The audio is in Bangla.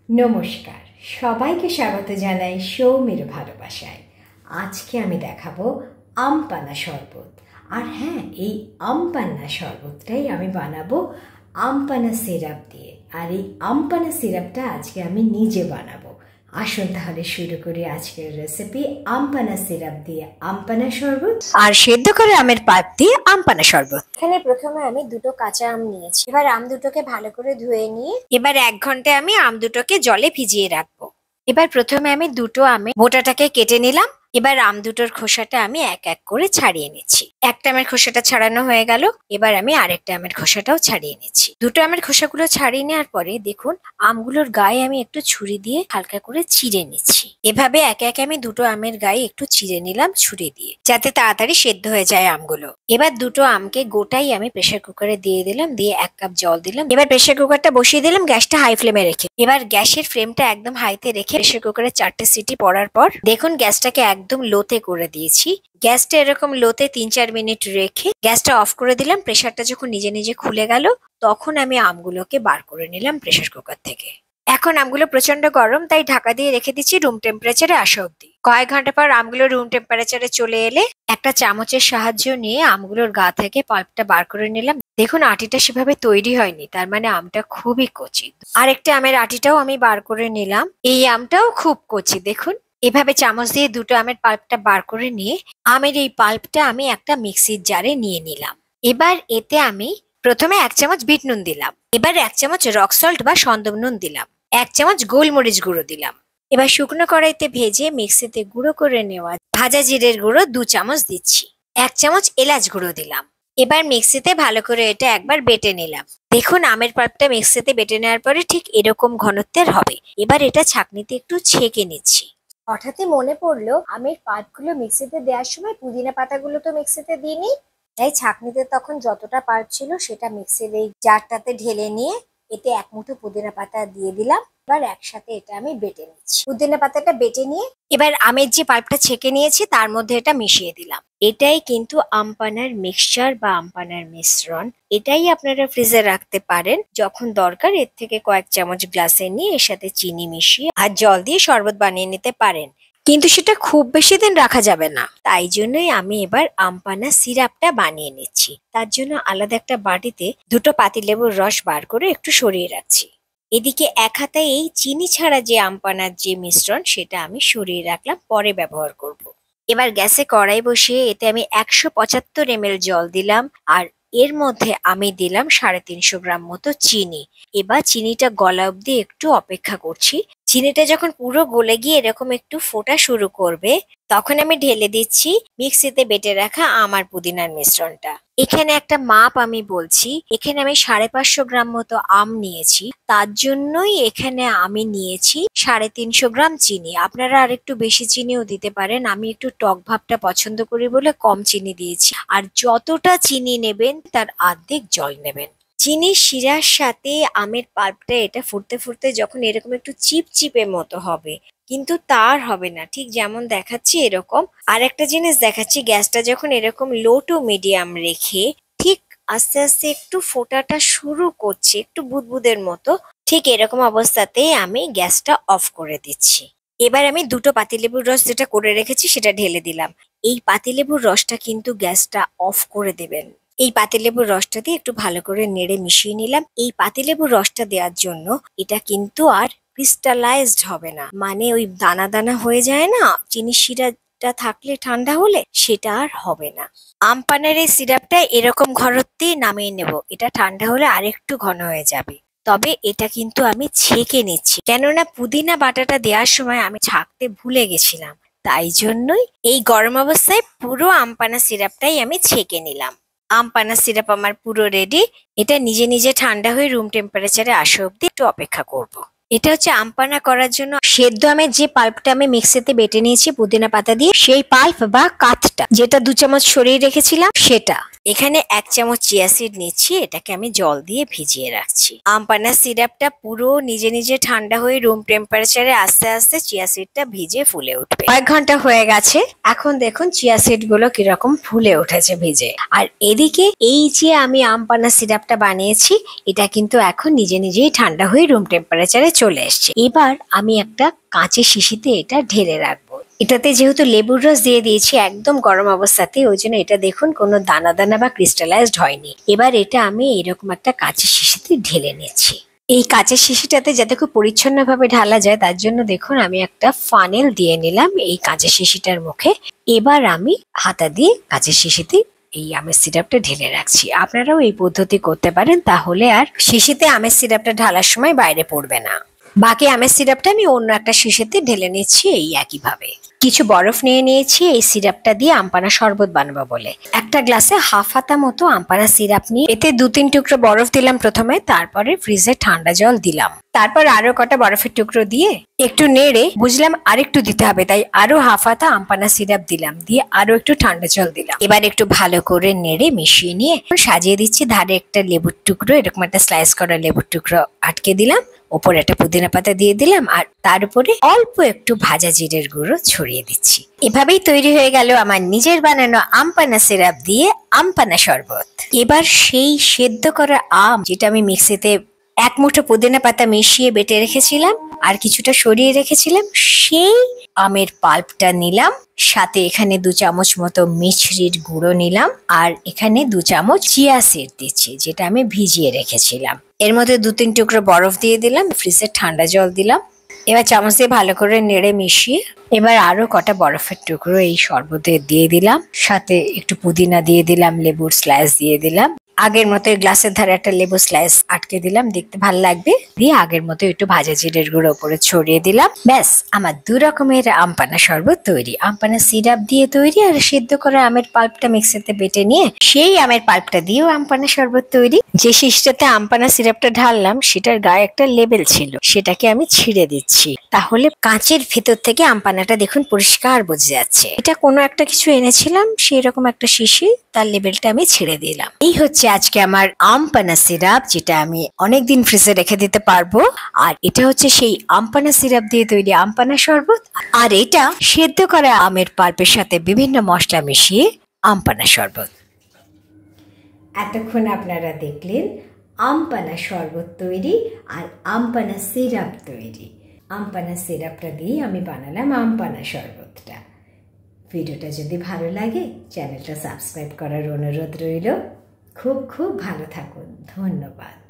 নমস্কার, সবাইকে স্বাগত জানাই সৌমির ভালোবাসায়। আজকে আমি দেখাবো আম পান্না শরবত। আর হ্যাঁ, এই আম পান্না শরবতটাই আমি বানাবো আম পান্না সিরাপ দিয়ে। আর এই আম পান্না সিরাপটা আজকে আমি নিজে বানাবো। আসুন তাহলে শুরু করি আজকের রেসিপি আম পান্না সিরাপ দিয়ে আম পান্না শরবত আর সেদ্ধ করে আমের পাল্প দিয়ে আম পান্না শরবত। এখানে প্রথমে আমি দুটো কাঁচা আম নিয়েছি। এবার আম দুটোকে ভালো করে ধুয়ে নিয়ে এবার 1 ঘন্টা আমি আম দুটোকে জলে ভিজিয়ে রাখবো। এবার প্রথমে আমি দুটো আমের বোটাটাকে কেটে নিলাম। এবার আম দুটোর খোসাটা আমি এক এক করে ছাড়িয়ে নিচ্ছি। একটা আমের খোসাটা ছাড়ানো হয়ে গেল। এবার আমি আরেকটা আমের খোসাটাও ছাড়িয়ে নিচ্ছি। দুটো আমের খোসাগুলো ছাড়িয়ে নেওয়ার পরে দেখুন আমগুলোর গায়ে আমি একটু ছুরি দিয়ে হালকা করে চিড়ে নিচ্ছি। এভাবে একে একে আমি দুটো আমের গায়ে একটু চিড়ে নিলাম ছুরি দিয়ে, যাতে তাড়াতাড়ি সেদ্ধ হয়ে যায় আমগুলো। এবার দুটো আমকে গোটাই আমি প্রেসার কুকারে দিয়ে দিলাম, দিয়ে 1 কাপ জল দিলাম। এবার প্রেসার কুকারটা বসিয়ে দিলাম গ্যাসটা হাই ফ্লেমে রেখে। এবার গ্যাসের ফ্লেমটা একদম হাইতে রেখে প্রেসার কুকারে 4টে সিটি পড়ার পর দেখুন গ্যাসটাকে একদম লোতে করে দিয়েছি। গ্যাসটা এরকম লোতে 3-4 মিনিট রেখে গ্যাসটা অফ করে দিলাম। প্রেসারটা যখন নিজে নিজে খুলে গেল তখন আমি আমগুলোকে বার করে নিলাম প্রেসার কুকার থেকে। এখন আমগুলো প্রচন্ড গরম, তাই ঢাকা দিয়ে রেখে দিচ্ছি রুম টেম্পারেচারে আসা অব্দি। কয়েক ঘন্টা পর আমগুলো রুম টেম্পারেচারে চলে এলে একটা চামচের সাহায্য নিয়ে আমগুলোর গা থেকে পাল্পটা বার করে নিলাম। দেখুন আটিটা সেভাবে তৈরি হয়নি, তার মানে আমটা খুবই কচি। আরেকটা আমের আটিটাও আমি বার করে নিলাম। এই আমটাও খুব কচি। দেখুন এভাবে চামচ দিয়ে দুটো আমের পাল্পটা বার করে নিয়ে আমের এই পাল্পটা আমি একটা মিক্সির জারে নিয়ে নিলাম। এবার এতে আমি প্রথমে 1 চামচ বিট নুন দিলাম। এবার 1 চামচ রক সল্ট বা সন্দব নুন দিলাম। 1 চামচ গোলমরিচ গুঁড়ো দিলাম। এবার শুকনো কড়াইতে ভেজে মিক্সিতে গুঁড়ো করে নেওয়া ভাজা জিরের গুঁড়ো 2 চামচ দিচ্ছি। 1 চামচ এলাচ গুঁড়ো দিলাম। এবার মিক্সিতে ভালো করে এটা একবার বেটে নিলাম। দেখুন আমের পাল্পটা মিক্সিতে বেটে নেওয়ার পরে ঠিক এরকম ঘনত্বের হবে। এবার এটা ছাঁকনিতে একটু ছেঁকে নিচ্ছি। হঠাৎই মনে পড়লো আমের পাল্পগুলো মিক্সিতে দেওয়ার সময় পুদিনা পাতাগুলো তো মিক্সিতে দিইনি, তাই ছাঁকনিতে তখন যতটা পাল্প ছিল সেটা মিক্সির এই জারটাতে ঢেলে নিয়ে এতে 1 মুঠো পুদিনা পাতা দিয়ে দিলাম। এবার একসাথে এটা আমি বেটে নিচ্ছি। পুদিনা পাতাটা বেটে নিয়ে এবার আমের যে পাল্পটা ছেঁকে নিয়েছি তার মধ্যে এটা মিশিয়ে দিলাম। এটাই কিন্তু আম পান্নার মিক্সচার বা আম পান্নার মিশ্রণ। এটাই আপনারা ফ্রিজে রাখতে পারেন। যখন দরকার এর থেকে কয়েক চামচ গ্লাসে নিয়ে এর সাথে চিনি মিশিয়ে আর জল দিয়ে শরবত বানিয়ে নিতে পারেন, কিন্তু সেটা খুব বেশি দিন রাখা যাবে না। তাই জন্যই আমি এবার আম পান্না সিরাপটা বানিয়ে নিচ্ছি। তার জন্য আলাদা একটা বাটিতে দুটো পাতিলেবুর রস বার করে একটু সরিয়ে রাখছি। এদিকে 1 হাতায় এই চিনি ছাড়া যে আম পান্নার যে মিশ্রণ সেটা আমি সরিয়ে রাখলাম, পরে ব্যবহার করব। এবার গ্যাসে কড়াই বসিয়ে এতে আমি 175 ml জল দিলাম আর এর মধ্যে আমি দিলাম 350 গ্রাম মতো চিনি। এবার চিনিটা গলা অব্দি একটু অপেক্ষা করছি। চিনিটা যখন পুরো গলে গিয়ে এরকম একটু ফোটা শুরু করবে তখন আমি ঢেলে দিচ্ছি মিক্সিতে বেটে রাখা আম আর পুদিনার মিশ্রণটা। এখানে একটা মাপ আমি বলছি, এখানে আমি 550 গ্রাম মতো আম নিয়েছি, তার জন্যই এখানে আমি নিয়েছি 350 গ্রাম চিনি। আপনারা আর একটু বেশি চিনিও দিতে পারেন। আমি একটু টক ভাবটা পছন্দ করি বলে কম চিনি দিয়েছি। আর যতটা চিনি নেবেন তার অর্ধেক জল নেবেন। চিনির শিরার সাথে আমের পাল্পটা এটা ফুটতে ফুটতে যখন এরকম একটু চিপচিপে মতো হবে, কিন্তু তার হবে না, ঠিক যেমন দেখাচ্ছি এরকম। আর একটা জিনিস দেখাচ্ছি, গ্যাসটা যখন এরকম লো টু মিডিয়াম রেখে ঠিক আস্তে আস্তে একটু ফোটাটা শুরু করছে, একটু বুদবুদের মতো, ঠিক এরকম অবস্থাতেই আমি গ্যাসটা অফ করে দিচ্ছি। এবার আমি দুটো পাতিলেবুর রস যেটা করে রেখেছি সেটা ঢেলে দিলাম। এই পাতিলেবুর রসটা কিন্তু গ্যাসটা অফ করে দেবেন। এই পাতিলেবুর রসটা দিয়ে একটু ভালো করে নেড়ে মিশিয়ে নিলাম। এই পাতিলেবুর রসটা দেওয়ার জন্য এটা কিন্তু আর ক্রিস্টালাইজড হবে না, মানে ওই দানা দানা হয়ে যায় না চিনি শিরাটা থাকলে ঠান্ডা হলে, সেটা আর হবে না। আম পান্নার এই সিরাপটা এরকম ঘনত্বেই নামিয়ে নেব। এটা ঠান্ডা হলে আরেকটু ঘন হয়ে যাবে। তবে এটা কিন্তু আমি ছেঁকে নিচ্ছি, কেননা পুদিনা বাটাটা দেওয়ার সময় আমি ছাঁকতে ভুলে গেছিলাম। তাই জন্যই এই গরম অবস্থায় পুরো আম পান্না সিরাপটাই আমি ছেঁকে নিলাম। আম পান্না সিরাপ আমার পুরো রেডি। এটা নিজে নিজে ঠান্ডা হয়ে রুম টেম্পারেচারে আসা অব্দি একটু অপেক্ষা করব। এটা হচ্ছে আম পান্না করার জন্য সেদ্ধ আমের যে পাল্পটা আমি মিক্সিতে বেটে নিয়েছি পুদিনা পাতা দিয়ে, সেই পাল্প বা কাঠটা যেটা 2 চামচ সরিয়ে রেখেছিলাম সেটা। এখানে 1 চামচ চিয়া সিড নিচ্ছি, এটাকে আমি জল দিয়ে ভিজিয়ে রাখছি। আমপান্না সিরাপটা পুরো নিজে নিজে ঠান্ডা হয়ে রুম টেম্পারেচারে আস্তে আস্তে চিয়া সিডটা ভিজে ফুলে উঠবে। কয়েক ঘন্টা হয়ে গেছে, এখন দেখুন চিয়া সিড গুলো কিরকম ফুলে উঠেছে ভিজে। আর এদিকে এই যে আমি আমপান্না সিরাপটা বানিয়েছি, এটা কিন্তু এখন নিজে নিজেই ঠান্ডা হয়ে রুম টেম্পারেচারে চলে এসছে। এবার আমি একটা কাঁচের শিশিতে এটা ঢেলে রাখবো। এটাতে যেহেতু লেবুর রস দিয়ে দিয়েছি একদম গরম অবস্থাতে, ওই জন্য এটা দেখুন কোনো দানা দানা বা ক্রিস্টালাইজড হয়নি। এবার এটা আমি এরকম একটা কাঁচের শিশিতে ঢেলে নিচ্ছি। এই কাঁচের শিশিটাতে যাতে খুব পরিচ্ছন্নভাবে ঢালা যায় তার জন্য দেখুন আমি একটা ফানেল দিয়ে নিলাম এই কাঁচের শিশিটার মুখে। এবার আমি হাতা দিয়ে কাঁচের শিশিতে এই আমের সিরাপটা ঢেলে রাখছি। আপনারাও এই পদ্ধতি করতে পারেন, তাহলে আর শিশিতে আমের সিরাপটা ঢালার সময় বাইরে পড়বে না। বাকি আমের সিরাপটা আমি অন্য একটা শিশিতে ঢেলে নিচ্ছি এই একইভাবে। কিছু বরফ নিয়ে নিয়েছি এই সিরাপটা দিয়ে আমপানা শরবত বানাবো বলে। একটা গ্লাসে হাফ হাতা মতো আমপানা সিরাপ নিয়ে এতে 2-3 টুকরো বরফ দিলাম প্রথমে, তারপরে ফ্রিজে ঠান্ডা জল দিলাম, তারপর আরো কটা বরফের টুকরো দিয়ে একটু নেড়ে বুঝলাম আরেকটু দিতে হবে, তাই আরো হাফ হাতা আমপানা সিরাপ দিলাম, দিয়ে আরো একটু ঠান্ডা জল দিলাম। এবার একটু ভালো করে নেড়ে মিশিয়ে নিয়ে সাজিয়ে দিচ্ছি। ধারে একটা লেবুর টুকরো, এরকম একটা স্লাইস করা লেবুর টুকরো আটকে দিলাম, ওপরে একটা পুদিনা পাতা দিয়ে দিলাম, আর তার উপরে অল্প একটু ভাজা জিরের গুঁড়ো ছড়িয়ে দিচ্ছি। এভাবেই তৈরি হয়ে গেল আমার নিজের বানানো আমপান্না সিরাপ দিয়ে আমপান্না শরবত। এবার সেই সেদ্ধ করা আম, যেটা আমি মিক্সিতে 1 মুঠো পুদিনা পাতা মিশিয়ে বেটে রেখেছিলাম আর কিছুটা সরিয়ে রেখেছিলাম, সেই আমের পাল্পটা নিলাম, সাথে এখানে 2 চামচ মতো মিছরির গুঁড়ো নিলাম, আর এখানে 2 চামচ চিয়া সিড দিচ্ছি যেটা আমি ভিজিয়ে রেখেছিলাম। এর মধ্যে 2-3 টুকরো বরফ দিয়ে দিলাম, ফ্রিজের ঠান্ডা জল দিলাম। এবার চামচ দিয়ে ভালো করে নেড়ে মিশিয়ে এবার আরো কটা বরফের টুকরো এই শরবতে দিয়ে দিলাম, সাথে একটু পুদিনা দিয়ে দিলাম, লেবুর স্লাইস দিয়ে দিলাম, আগের মতো গ্লাসের ধারে একটা লেবু স্লাইস আটকে দিলাম, দেখতে ভালো লাগবে, দিয়ে আগের মতো একটু ভাজা জিরের গুঁড়ো উপরে ছড়িয়ে দিলাম। ব্যাস, আমার 2 রকমের আমপান্না শরবত তৈরি। আমপান্না সিরাপ দিয়ে তৈরি, আর সিদ্ধ করা আমের পাল্পটা মিক্সিতে বেটে নিয়ে সেই আমের পাল্পটা দিয়েও আমপান্না শরবত তৈরি। যে শিশটাতে আমপান্না সিরাপটা ঢাললাম সেটার গায়ে একটা লেবেল ছিল, সেটাকে আমি ছিঁড়ে দিচ্ছি, তাহলে কাঁচের ভেতর থেকে আমপান্নাটা দেখুন পরিষ্কার বোঝা যাচ্ছে। এটা কোনো একটা কিছু এনেছিলাম, সেই রকম একটা শিশি, তার লেবেলটা আমি ছেড়ে দিলাম। এই হচ্ছে আজকে আমার আমপান্না সিরাপ, যেটা আমি অনেকদিন ফ্রিজে রেখে দিতে পারবো। আর এটা হচ্ছে সেই আমপান্না সিরাপ দিয়ে তৈরি আমপান্না শরবত, আর এটা সেদ্ধ করা আমের পাল্পের সাথে বিভিন্ন মশলা মিশিয়ে আমপান্না শরবত। এতক্ষণ আপনারা দেখলেন আমপান্না শরবত তৈরি আর আমপান্না সিরাপ তৈরি। আমপান্না সিরাপটা দিয়ে আমি বানালাম আমপান্না শরবতটা। ভিডিওটা যদি ভালো লাগে চ্যানেলটা সাবস্ক্রাইব করার অনুরোধ রইল। খুব খুব ভালো থাকুন, ধন্যবাদ।